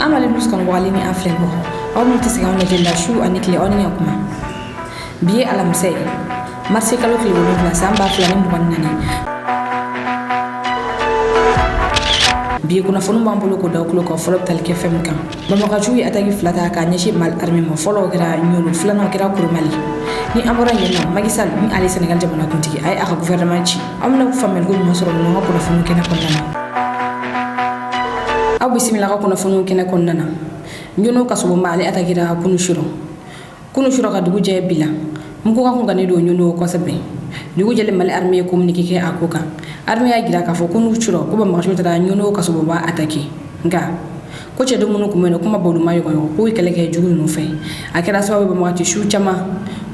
amale lus kon wali ni afle bo aw mu tisi ga on la chou ani kle on ni akuma biye alam sey marché kalo kle woni la samba flani mo nani biye kuna fonu bambolo ko daw ko folop tal ke fem kan bama ka juyi atagi flata ka nyashi mal arme mo folo gra nyolo flana gra kurmali ni amora nyena magisal ni ali senegal jamana kuntigi ay aka gouvernement ci amna ko famel go mo soro no ko fonu kena konnana aw bismillah ko fonu kena konnana nyono kasubo mali atagira kunu shuro ka dugu je bila mko ka ngane do nyono ko sabe dugu jele mali arme communiquer ke akoka arme ya gira ka fo kunu shuro ko ba ma shota nyono kasubo ba ataki nga ko ce dum ko meno kuma bodu mayo ko kele ke jugu no fe akira sababu ba ma ti shu chama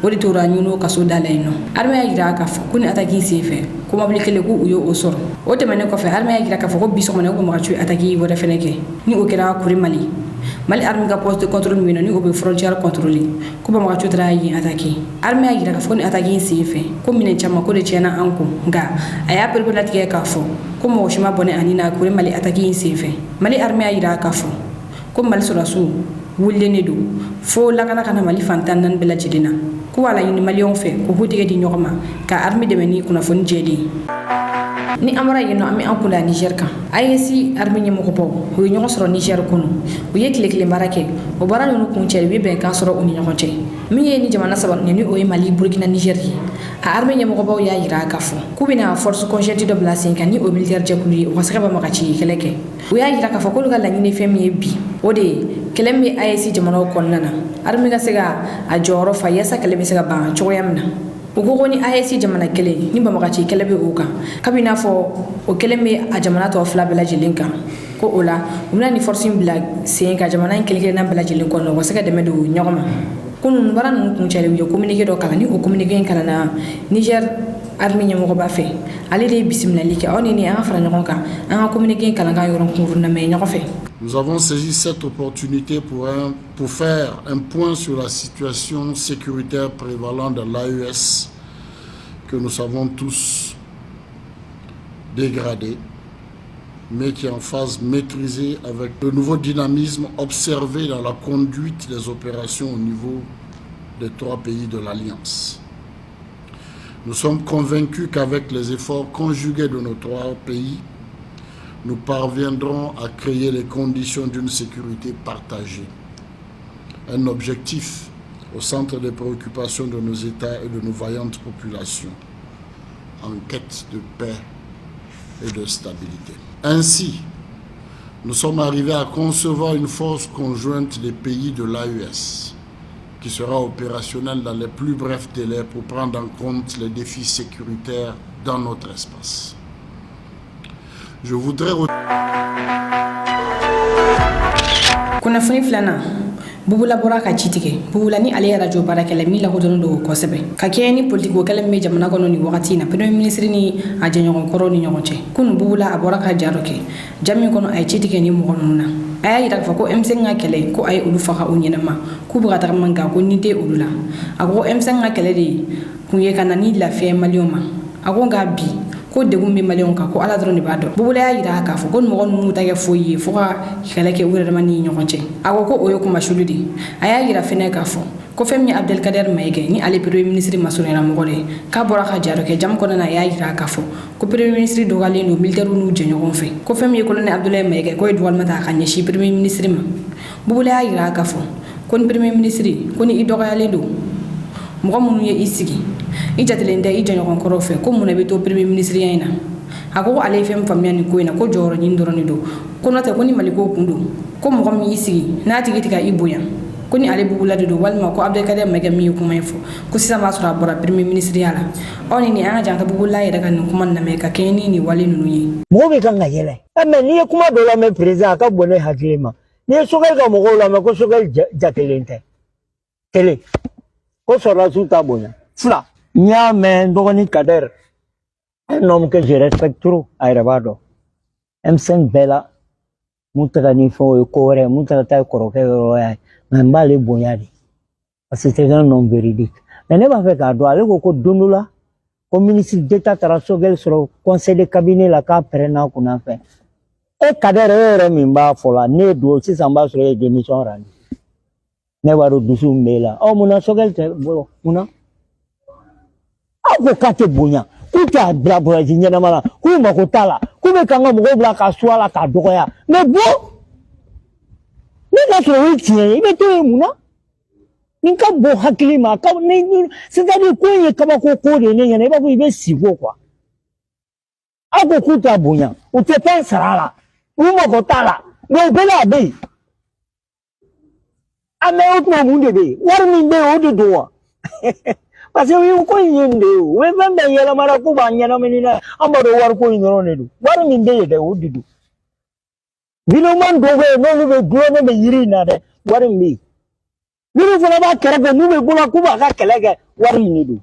wodi to ranyuno kaso dalaino arme ya gira ka fo kuni ataki sefe ko mabli kele ko uyo osoro o te mane ko fe arme ya gira ka fo ko biso mane ko ma chu ataki wode feneke ni o kira kuri mali arme ga poste contrôle mino ni o be frontière contrôler ko ba ma chu tra yi ataki arme ya gira ka fo ni ataki sefe ko mine chama ko de chena anko nga aya perpelatike ka fo ko mo shima bone anina kuri mali ataki sefe mali arme ya gira ka fo ko mali sorasu wulle ne do fo la kana mali fantan nan bela jidina ko wala yini malion fe ko hutige di nyokoma ka armi de meni kuna fon jedi ni amara yino ami ankula Niger kan ayesi armi nyemo ko bo ko nyoko soro Niger kono o yekle barake o barano no kun chere be kan soro oni nyoko che mi ye ni jamana sabar ni o Mali Burkina Niger yi a armi nyemo ko bo ya yira kafo ku bina force conjointe de blasing kan ni o militaire jakuli o sakaba makachi keleke o ya yira kafo ko lugal la ni femi bi o de kelemi ayesi jamana ko nana armi ga sega a joro fa yasa kelemi sega ba choyamna ugo ni ayesi jamana kele ni ba makachi kelebe uka kabina fo o kelemi a jamana to fla bela jilinka ko ola umna ni forcing blag sen ka jamana keleke na bela jilinko no wasaka de medu nyogoma kunun baran kun chele yo communiquer do kala ni o communiquer kala na Niger armi nyamo ko ba fe ali de bismillah liki oni ni an fara nyoka an communiquer kala ga yoron kunurna me nyoko fe. Nous avons saisi cette opportunité pour faire un point sur la situation sécuritaire prévalente dans l'AES que nous savons tous dégradée, mais qui est en phase maîtrisée avec le nouveau dynamisme observé dans la conduite des opérations au niveau des 3 pays de l'Alliance. Nous sommes convaincus qu'avec les efforts conjugués de nos 3 pays, nous parviendrons à créer les conditions d'une sécurité partagée. Un objectif au centre des préoccupations de nos États et de nos vaillantes populations, en quête de paix et de stabilité. Ainsi, nous sommes arrivés à concevoir une force conjointe des pays de l'AES, qui sera opérationnelle dans les plus brefs délais pour prendre en compte les défis sécuritaires dans notre espace. Je voudrais... Kuna funi flana bubula boraka chitike bubula ni ale radio baraka la mila hodono do ko sebe ka keni politiko kala me jamana kono ni wakati na premier ministre ni ajenyo ko koroni nyoche kun bubula aboraka jaroke jami kono ay chitike ni mo kono na ay ira fa ko M5 ngakele ko ay ulu faka unyena ma ku buga tar manga ko nite ulula ago M5 ngakele di kunye kana ni la fe malioma ago ngabi ko degum be malion ka ko ala drone bado bubula ya ira ka fo gon mo gon mu tage foyi fo ka keleke wure mani nyoche ago ko oyo ko mashuludi aya ira fene ka fo ko femni Abdel Kader Maïga ni ale premier ministre masunera mo gole ka bora ka jaro ke jam ko na ya ira ka fo ko premier ministre do gale no militaire nu jenyo gon fe ko femni ko ne Abdoulaye Maïga ko edwal mata ka nyashi premier ministre ma bubula ya ira ka fo kon premier ministre ko ni idoga yale do mo mo ye isigi ijatelende ijanyo kon korofe ko mun be to premier ministre yana ako ale fem famiyani ko ina ko joro nyi ndoro ni do ko nata ko ni maliko kundu ko mo mi isigi na tigitika ibuya ko ni ale bubula do walma ko Abdel Kader Maïga mi ko mayfo ko sisa ma sura bora premier ministre yala oni ni anga janta bubula ya daga ko man na me ka keni ni wale nunu yi mo be kan ngayele ame ni kuma do la me president ka bone hakilima ni sogal ga mo go la me ko sogal jatelente tele ko sora suta bona fula nya men dogoni Kader un homme que je respecte trop à Erebado M5 bela mutagani fo kore mutata koroke roya mbale bonyadi parce que c'est un homme véridique mais ne va faire cadeau ale ko dondula comme ministre d'état tarasogel sur conseil de cabinet la ka prena kuna fait e kadere min b'a fɔ la ne do sisan b'a sɔrɔ e démission randi ne b'a dɔn dusu min b'e la munna Sogɛli tɛ bolo munna aw ko k'a tɛ bonya k'u t'a bila bɔrɔsi ɲɛnama la k'u mako t'a la k'u bɛ kan ka mɔgɔw bila ka su a la k'a dɔgɔya mais bon ne ka sɔrɔ o ye tiɲɛ ye i bɛ to yen munna ni ka bon hakili ma ka ni c'est-à-dire ko in ye kabako ko de ye ne ɲɛna i b'a fɔ i bɛ si ko quoi aw ko k'u t'a bonya u tɛ fɛn sara a la u mako t'a la mais u bɛɛ la a bɛ yen a mais o tuma mun de bɛ yen wari min bɛ yen o de don wa parce que o ye ko in ye nin de ye o bɛ fɛn bɛɛ yɛlɛmara k'u b'a ɲɛnamini na an b'a dɔn wari ko in dɔrɔn de don wari min bɛ yen dɛ o de don vidéoman dɔw bɛ yen n'olu bɛ gulonne bɛ yiri in na dɛ wari min bɛ yen minnu fana b'a kɛrɛfɛ n'u bɛ bolo k'u b'a ka kɛlɛ kɛ wari min de don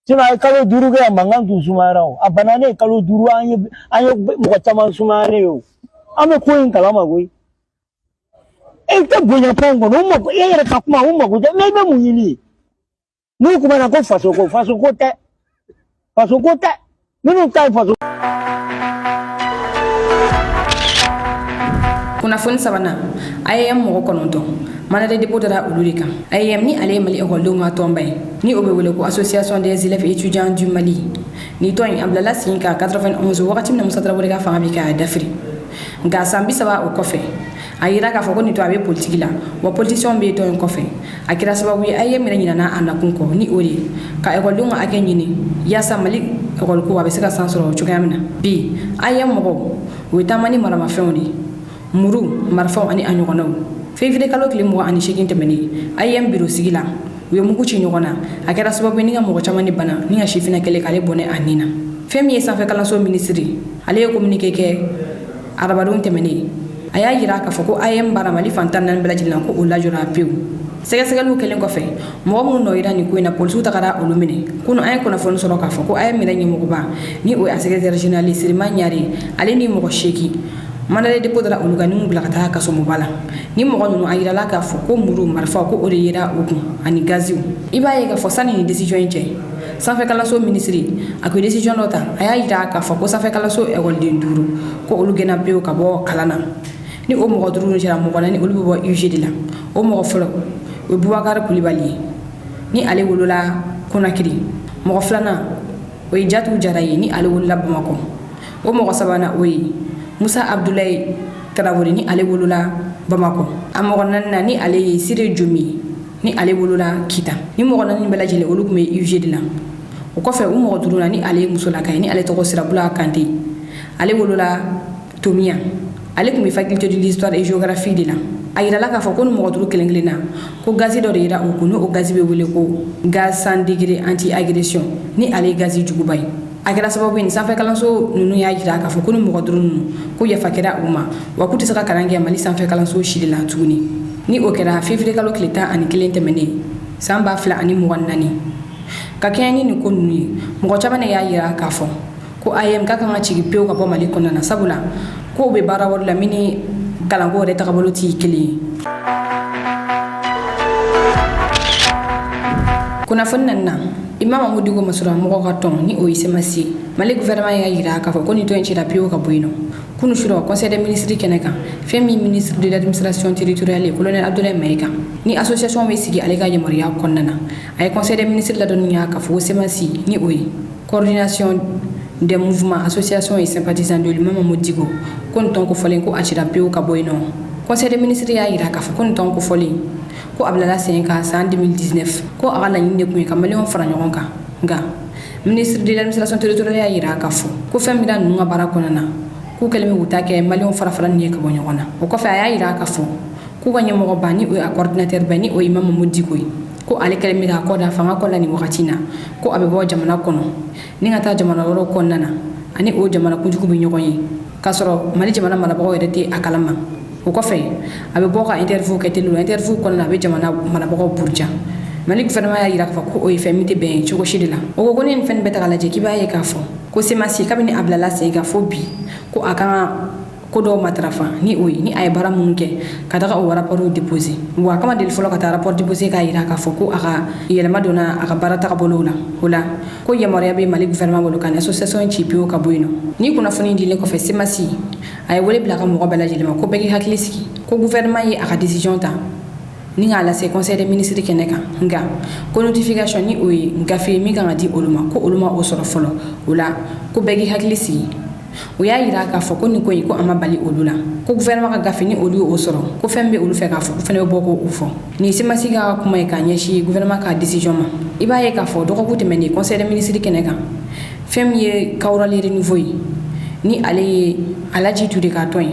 sinon a ye kalo 5 kɛ mankan tun sumayara o a bananen kalo 5 an ye mɔgɔ caman sumayalen o an bɛ ko in kalama koyi e tɛ bonya fɛn kɔnɔ o mako e yɛrɛ ka kuma o mako tɛ mais i bɛ mun ɲini ye n'u kumana ko faso ko tɛ minnu ta ye faso. kunnafoni sabanan IAM mɔgɔ 9 Manade dépôt dara olu de kan IAM ni ale ye Mali écoledenw ka tɔnba ye ni o bɛ wele ko association des élèves étudiants du Mali ni tɔn in a bilala sen kan 91 wagati min na Musa Tarawele ka fanga bɛ k'a dafiri nka san 30 o kɔfɛ a yira k'a fɔ ko nin tɔn a bɛ politique la wa politicien bɛ tɔn in kɔfɛ a kɛra sababu ye IAM yɛrɛ ɲinana a nakun kɔ ni o de ye ka écoledenw ka hakɛ ɲini yaasa Mali école ko a bɛ se ka san sɔrɔ cogoya min na bi IAM mɔgɔw o ye taama ni maramafɛnw de ye muru marifaw ani a ɲɔgɔnnaw février kalo tile 28 tɛmɛnen IAM biro sigi la u ye mugu ci ɲɔgɔn na a kɛra sababu ye ni ka mɔgɔ caman ni bana ni ka sifina kɛlɛ k'ale bɔnɛ a nin na fɛn min ye sanfɛ kalanso ministre ale ye communiqué kɛ arabadenw tɛmɛnen a y'a yira k'a fɔ ko IAM baara Mali fan 14 bɛɛ lajɛlen ko o lajɔra pewu sɛgɛsɛgɛliw kɛlen kɔfɛ mɔgɔ minnu nɔ yira nin ko in na polisiw tagara olu minɛ kunu an ye kunnafoni sɔrɔ k'a fɔ ko IAM yɛrɛ ɲɛmɔgɔba ni o ye a secrétaire général Sirima Ɲare ale ni mɔgɔ 8 Manade dépôt dara olu kan ni mun bila ka taa kasomoba la ni mɔgɔ ninnu a yirala k'a fɔ ko muru marifa ko o de yera u kun ani gaziw i b'a ye k'a fɔ sani ni décision in cɛ sanfɛ kalanso ministre a ko décision dɔ ta a y'a yira k'a fɔ ko sanfɛ kalanso écoleden 5 ko olu gɛnna pewu ka bɔ kalan na ni o mɔgɔ 5 sera mɔgɔ 4 olu bɛ bɔ UG de la o mɔgɔ fɔlɔ o ye Bubakari Kulibali ye ni ale wolola Konakiri mɔgɔ filanan o ye Jatu Jara ye ni ale wolola Bamakɔ o mɔgɔ sabanan o ye Musa Abdoulaye Traoré ni ale wolola Bamakɔ a mɔgɔ 4nan ni ale ye Sire Jomi ni ale wolola Kita ni mɔgɔ 4 bɛɛ lajɛlen olu tun bɛ UG de la o kɔfɛ u mɔgɔ 5nan ni ale ye musolaka ye ni ale tɔgɔ Sirabula Kante ale wolola Tomiya ale tun bɛ faculté de l'histoire et géographie de la a yirala k'a fɔ ko ni mɔgɔ 5 kelen-kelen na ko gazi dɔ de yira u kun o gazi bɛ wele ko gaz 100 degré anti agression ni ale gazi juguba ye a kɛra sababu ye ni sanfɛ kalanso ninnu y'a yira k'a fɔ ko ni mɔgɔ 5 ninnu ko yafa kɛra u ma wa k'u tɛ se ka kalan kɛ Mali sanfɛ kalanso si de la tuguni ni o kɛra février kalo tile 11 tɛmɛnen san 2024 ka kɛɲɛ ni nin ko ninnu ye mɔgɔ caman de y'a yira k'a fɔ ko IAM ka kan ka cigi pewu ka bɔ Mali kɔnɔna na sabula ko bɛ baara wɛrɛ la min ni kalanko yɛrɛ tagabolo tɛ kelen ye kunnafoni naaninan Imam Mamadou Diko Masura mɔgɔ ka tɔn ni o ye semasi Mali gouvernement y'a yira k'a fɔ ko nin tɔn in cira pewu ka bɔ yen nɔ kunu surɔ conseil des ministres kɛnɛ kan fɛn min ministre de l'administration territoriale ye colonel Abdoulaye Mayiga ni association bɛ sigi ale ka yamaruya kɔnɔna na a ye conseil des ministres ladɔnniya k'a fɔ ko semasi ni o ye coordination des mouvements associations et sympathisants de l'Imam Mamadou Diko ko nin tɔn kofɔlen ko a cira pewu ka bɔ yen nɔ conseil des ministres y'a yira k'a fɔ ko nin tɔn kofɔlen ko a bilala sen kan san 2019 ko a ka laɲini de tun ye ka maliyɛnw fara ɲɔgɔn kan nka ministre de l'administration territoriale y'a yira k'a fɔ ko fɛn min bɛ ninnu ka baara kɔnɔna na k'u kɛlen bɛ k'u ta kɛ maliyɛnw fara-fara nin ye ka bɔ ɲɔgɔn na o kɔfɛ a y'a yira k'a fɔ k'u ka ɲɛmɔgɔba ni o ye a coordinateur bɛɛ ni o ye Imam Mamadou Diko ye ko ale kɛlen bɛ k'a kɔ da fanga kɔ la nin wagati na ko a bɛ bɔ jamana kɔnɔ ni ka taa jamana wɛrɛw kɔnɔna na ani o jamana kunjugu bɛ ɲɔgɔn ye k'a sɔrɔ Mali jamana marabagaw yɛrɛ tɛ a kalama o kɔfɛ a bɛ bɔ ka interview kɛ teliw interview kɔnɔna a bɛ jamana marabagaw buruja Mali gouvernement y'a yira k'a fɔ ko o ye fɛn min tɛ bɛn cogo si de la o ko ni nin fɛn bɛɛ ta ka lajɛ k'i b'a ye k'a fɔ ko semasi kabini a bilala sen kan fo bi ko a kan ka ko do matrafa ni oyi ni ay bara mun ke ka daga o rapport déposer wa kama del folo ka ta rapport déposer ka ira ka foko aka yelma dona aka bara ta bolola hola ko yamaria be mali gouvernement bolo kan association chipio ka boyno ni kuna foni dile ko fe semasi ay wole bla ka mo bala jilima ko begi hakliski ko gouvernement yi aka décision ta ni ngala se conseil des ministres keneka nga ko notification ni oyi nga fe mi ga di oluma ko oluma o soro folo hola ko begi haklisi o ya ira ka fo ko ni ko ko amabali olula ko gouvernement ka gafi ni olu o soro ko fembe olu fe ka fo ko fene boko o fo ni semasi ga kuma e ka nyeshi gouvernement ka décision ma iba ye ka fo do ko gute meni conseil des ministres keneka fem ye kawrali renouveau ni ale alaji tude ka toy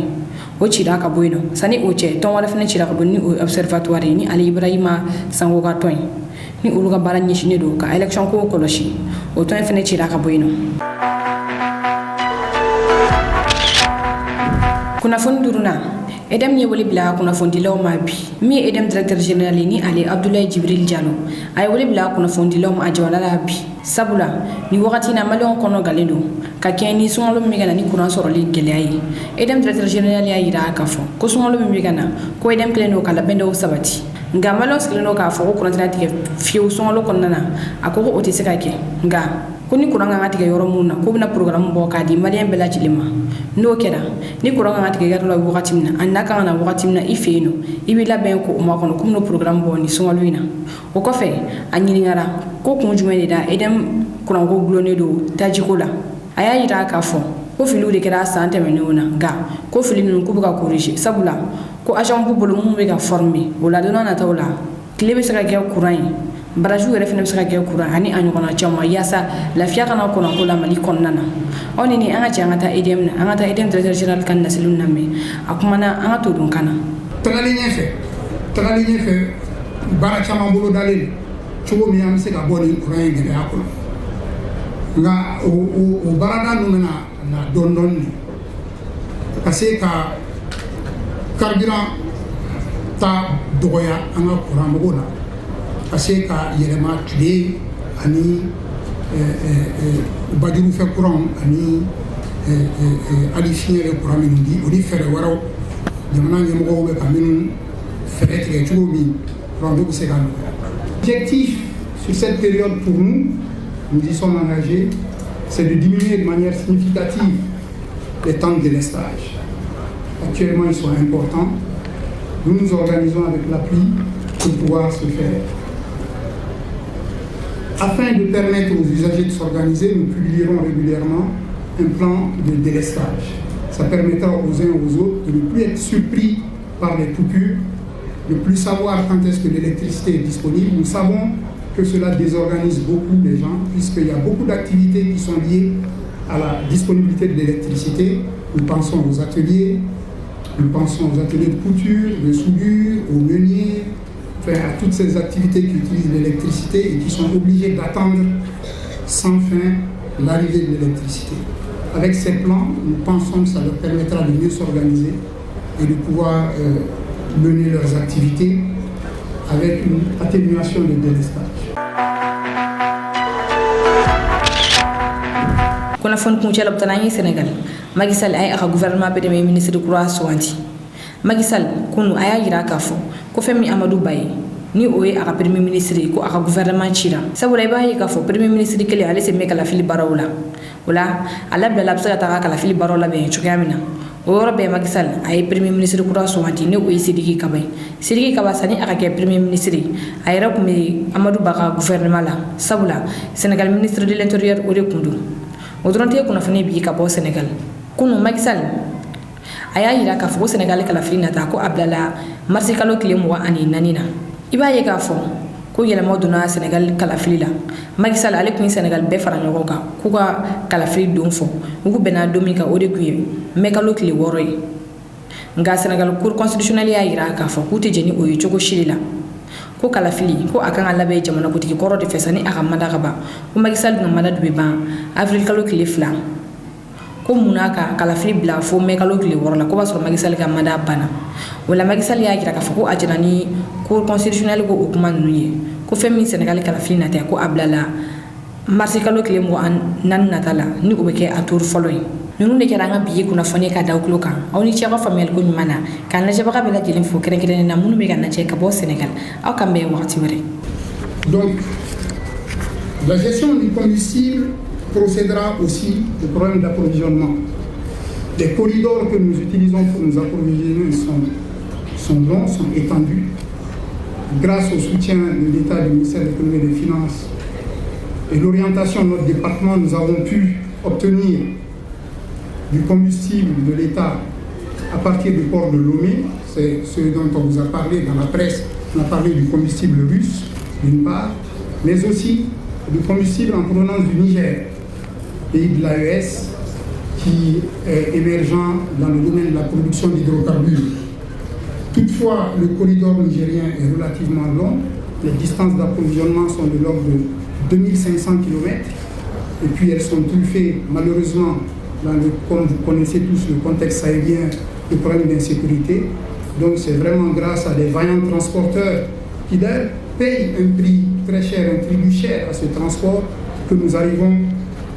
o cira ka boyno sani o ce ton wala fene cira ka bonni o observatoire ni ali ibrahima sango ka toy ni olu ka bara nyeshi ne do ka election ko koloshi o ton fene cira ka boyno kuna fonduruna edem ye woli bla kuna fondilaw ma bi mi edem directeur général ni ali abdoulaye jibril diallo ay woli bla kuna fondilaw ma ajwala la bi sabula ni wakati na malon kono galendo ka keni sungalo mi gana ni kuran soro li geleayi edem directeur général ya ira ka fo ko sungalo mi gana ko edem kleno kala bendo sabati nga malon skleno ka fo ko kuran tige fiu sungalo konnana akoko otise ka ke nga kuni kuranga ngati ke yoro munna ko bina programme bo ka di malien bela jilima no keda ni kuranga ngati ke yaro wakati mina annaka na wakati mina ifeno ibila ben ko uma kono kumno programme bo ni songaluina o ko fe anyini ngara ko kunjumene da edem kurango glone do tajikola aya yira ka fo ko filu de kera sante menona ga ko filu ko buka corriger sabula ko agent bu bolo mum be ga former wala dona na tawla klebe saka ke kuran baraju yɛrɛ fɛnɛ bɛ se ka kɛ kuran ani a ɲɔgɔnna caman yaasa lafiya kana kɔnɔ ko la mali kɔnɔna na aw ni an ka cɛ an ka taa EDM na an ka taa EDM directeur général kan Nasilu Name a kumana an ka to don kana tagali ɲɛfɛ baara caman bolo dalen cogo min an bɛ se ka bɔ nin kuran in gɛlɛya kɔnɔ nka o baarada ninnu bɛna na dɔɔni dɔɔni ka se ka carburant ta dɔgɔya an ka kuran mɔgɔw la ka se ka yɛlɛma tile ani bajuru fɛ kuran ani hali fiɲɛ yɛrɛ kuran minnu di o ni fɛɛrɛ wɛrɛw jamana ɲɛmɔgɔw bɛ ka minnu fɛɛrɛ tigɛ cogo min kuran bɛ se ka nɔgɔya. L'objectif sur cette période pour nous y sommes engagés, c'est de diminuer de manière significative les temps de délestage. Actuellement, ils sont importants. Nous nous organisons avec l'appui pour pouvoir se faire. Afin de permettre aux usagers de s'organiser, nous publierons régulièrement un plan de délestage. Ça permettra aux uns et aux autres de ne plus être surpris par les coupures, de ne plus savoir quand est-ce que l'électricité est disponible. Nous savons que cela désorganise beaucoup les gens, puisqu'il y a beaucoup d'activités qui sont liées à la disponibilité de l'électricité. Nous pensons aux ateliers de couture, de soudure, aux meuniers, enfin, à toutes ces activités qui utilisent l'électricité et qui sont obligées d'attendre sans fin l'arrivée de l'électricité. Avec ces plans, nous pensons que ça leur permettra de mieux s'organiser et de pouvoir mener leurs activités avec une atténuation de délestage. Kuna fon kunche la btanani Sénégal Macky Sall ay aka gouvernement be dem ministre de croix soanti Macky Sall kunu aya yira ka fo ko femi Amadou Baye ni oye aka premier ministre ko aka gouvernement chira sabula ibaye ka fo premier ministre kele ale se meka la fili barawla wala ala bla labsa ta ka la fili barawla be chukamina o yoro be Macky Sall ay premier ministre croix soanti ni oye Sidiki Kaba sani aka ke premier ministre ay ra ko me Amadou Baka gouvernement la sabula Sénégal ministre de l'intérieur o de kundu o dronte kuna fane bi ka bo Sénégal kunu Macky Sall aya yira ka fo Sénégal kala fili nata ko Abdallah marsi kalo kile mo ani nanina ibaye ka fo ko yela moduna Sénégal kala fili la Macky Sall ale kun Sénégal be fara nyogo ka ku ka kala fili don fo ku bena domi ka o de kuye me kalo kile woroy nga Sénégal cour constitutionnel ya yira ka fo ku te jeni o yogo shilila ko kala fili ko akan alabe jamana kutiki koro de fesani aka madaga ba ko Macky Sall no malade be ba avril kalo kile fla ko munaka kala fili bla fo me kalo kile worla ko basoro Macky Sall ga mada bana wala Macky Sall ya kira ka fo ko ajani cour constitutionnel ko okuma nuye ko femi Sénégal kala fili nata ko Abdallah marché kalo kile mo an nan natala ni o be ke atur following nunu ne kera nga biye kuna fone ka daw klokan aw ni cheba famel ko nyumana kan la jaba ka bela jelen fo kere kere na munu be kan na che ka bo Sénégal aw kambe waxti wéré. Donc la gestion du combustible procédera aussi au problème d'approvisionnement. Les corridors que nous utilisons pour nous approvisionner sont longs, sont étendus. Grâce au soutien de l'État, du ministère de l'Économie et des Finances et l'orientation de notre département, nous avons pu obtenir du combustible de l'État à partir du port de Lomé. C'est ce dont on vous a parlé dans la presse. On a parlé du combustible russe, d'une part, mais aussi du combustible en provenance du Niger, pays de l'AES, qui est émergent dans le domaine de la production d'hydrocarbures. Toutefois, le corridor nigérien est relativement long. Les distances d'approvisionnement sont de l'ordre de 2500 km. Et puis elles sont truffées, malheureusement, comme vous connaissez tous le contexte sahélien, le problème d'insécurité. Donc c'est vraiment grâce à des vaillants transporteurs qui d'ailleurs payent un prix très cher, un tribut cher à ce transport, que nous arrivons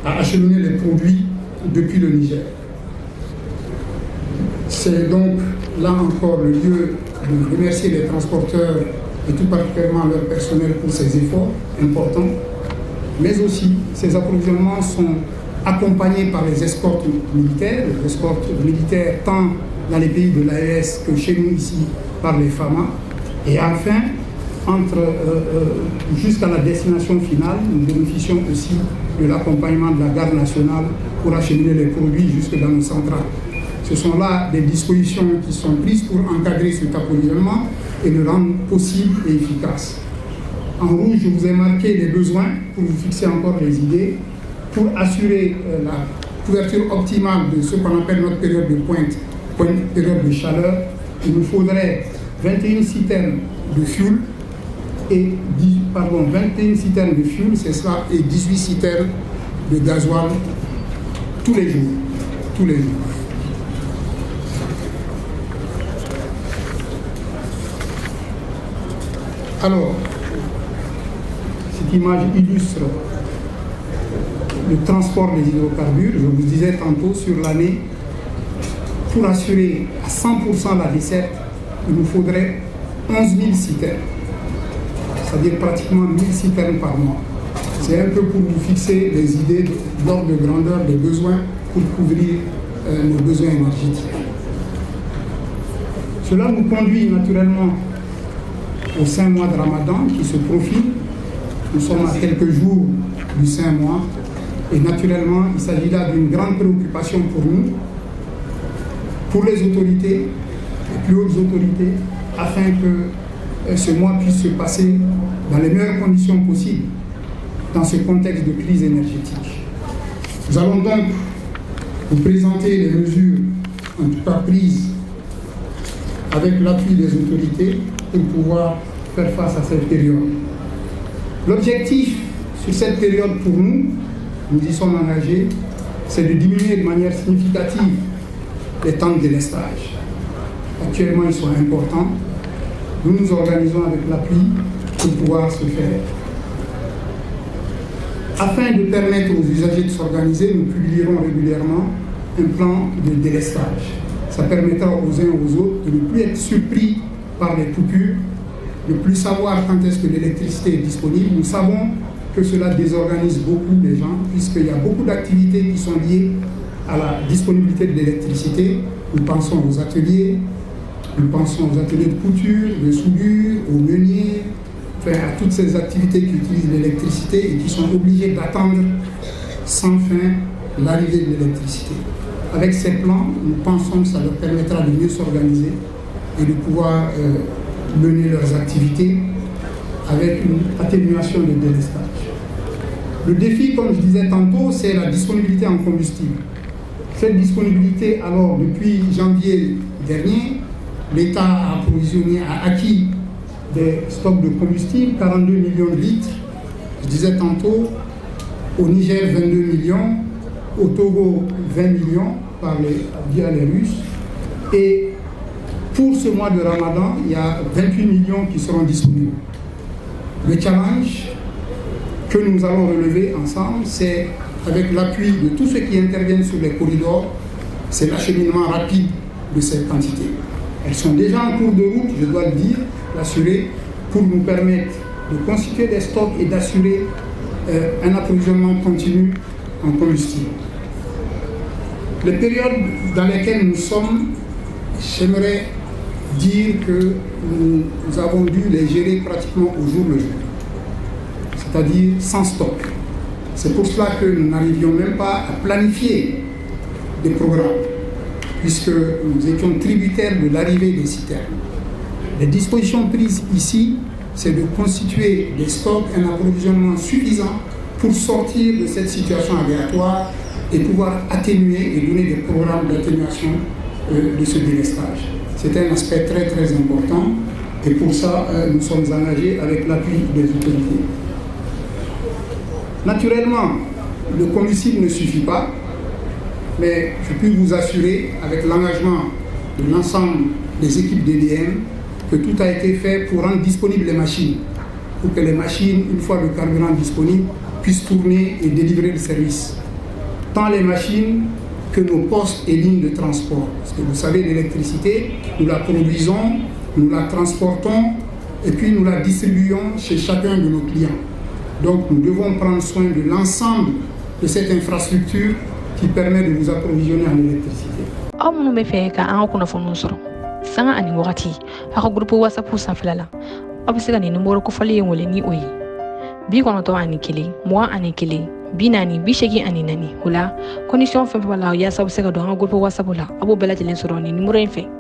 à acheminer les produits depuis le Niger. C'est donc là encore le lieu de remercier les transporteurs et tout particulièrement leur personnel pour ces efforts importants. Mais aussi, ces approvisionnements sont accompagnés par les escortes militaires tant dans les pays de l'AES que chez nous ici par les FAMA. Et enfin, jusqu'à la destination finale, nous bénéficions aussi de l'accompagnement de la garde nationale pour acheminer les produits jusque dans nos centrales. Ce sont là des dispositions qui sont prises pour encadrer cet approvisionnement et le rendre possible et efficace. En rouge, je vous ai marqué les besoins pour vous fixer encore les idées. Pour assurer la couverture optimale de ce qu'on appelle notre période de pointe, période de chaleur, il nous faudrait 21 citernes de fuel et 21 citernes de fuel, c'est cela, et 18 citernes de gasoil tous les jours. Tous les jours. Alors, cette image illustre le transport des hydrocarbures. Je vous disais tantôt, sur l'année, pour assurer à 100% la desserte, il nous faudrait 11 000 citernes, c'est-à-dire pratiquement 1000 citernes par mois. C'est un peu pour vous fixer les idées d'ordre de grandeur des besoins pour couvrir nos besoins énergétiques. Cela nous conduit naturellement au Saint mois de Ramadan qui se profile. Nous sommes à quelques jours du Saint mois et naturellement il s'agit là d'une grande préoccupation pour nous, pour les autorités, les plus hautes autorités, afin que ce mois puisse se passer dans les meilleures conditions possibles dans ce contexte de crise énergétique. Nous allons donc vous présenter les mesures en tout cas prises avec l'appui des autorités pour pouvoir faire face à cette période. L'objectif sur cette période pour nous, nous y sommes engagés, c'est de diminuer de manière significative les temps de délestage. Actuellement, ils sont importants. Nous nous organisons avec l'appui pour pouvoir se faire. Afin de permettre aux usagers de s'organiser, nous publierons régulièrement un plan de délestage. Ça permettra aux uns et aux autres de ne plus être surpris par les coupures, de plus savoir quand est-ce que l'électricité est disponible. Nous savons que cela désorganise beaucoup les gens, puisqu'il y a beaucoup d'activités qui sont liées à la disponibilité de l'électricité. Nous pensons aux ateliers de couture, de soudure, aux meuniers, enfin à toutes ces activités qui utilisent l'électricité et qui sont obligées d'attendre sans fin l'arrivée de l'électricité. Avec ces plans, nous pensons que ça leur permettra de mieux s'organiser et de pouvoir mener leurs activités avec une atténuation de délestage. Le défi, comme je disais tantôt, c'est la disponibilité en combustible. Cette disponibilité, alors, depuis janvier dernier, l'État a acquis des stocks de combustible, 42 millions de litres. Je disais tantôt, au Niger, 22 millions, au Togo, 20 millions via les Russes. Et pour ce mois de Ramadan, il y a 28 millions qui seront disponibles. Le challenge, que nous allons relever ensemble, c'est avec l'appui de tous ceux qui interviennent sur les corridors, c'est l'acheminement rapide de ces quantités. Elles sont déjà en cours de route, je dois le dire, l'assurer, pour nous permettre de constituer des stocks et d'assurer un approvisionnement continu en combustible. Les périodes dans lesquelles nous sommes, j'aimerais dire que nous avons dû les gérer pratiquement au jour le jour, c'est-à-dire sans stock. C'est pour cela que nous n'arrivions même pas à planifier des programmes, puisque nous étions tributaires de l'arrivée des citernes. Les dispositions prises ici, c'est de constituer des stocks, un approvisionnement suffisant pour sortir de cette situation aléatoire et pouvoir atténuer et donner des programmes d'atténuation de ce délestage. C'est un aspect très très important et pour ça, nous sommes engagés avec l'appui des autorités. Naturellement, le combustible ne suffit pas, mais je peux vous assurer, avec l'engagement de l'ensemble des équipes d'EDM, que tout a été fait pour rendre disponibles les machines, pour que les machines, une fois le carburant disponible, puissent tourner et délivrer le service. Tant les machines que nos postes et lignes de transport. Parce que vous savez, l'électricité, nous la produisons, nous la transportons et puis nous la distribuons chez chacun de nos clients. Donc nous devons prendre soin de l'ensemble de cette infrastructure qui permet de vous approvisionner en électricité. Sanga ani wakati aka grupo WhatsApp sanfɛla la aw bɛ se ka nin numero kofɔlen in wele ni o ye 91 41 40 84 o la condition fɛn fɛn b'a la yaasa aw bɛ se ka don an ka grupo WhatsApp la a b'o bɛɛ lajɛlen sɔrɔ nin numero in fɛ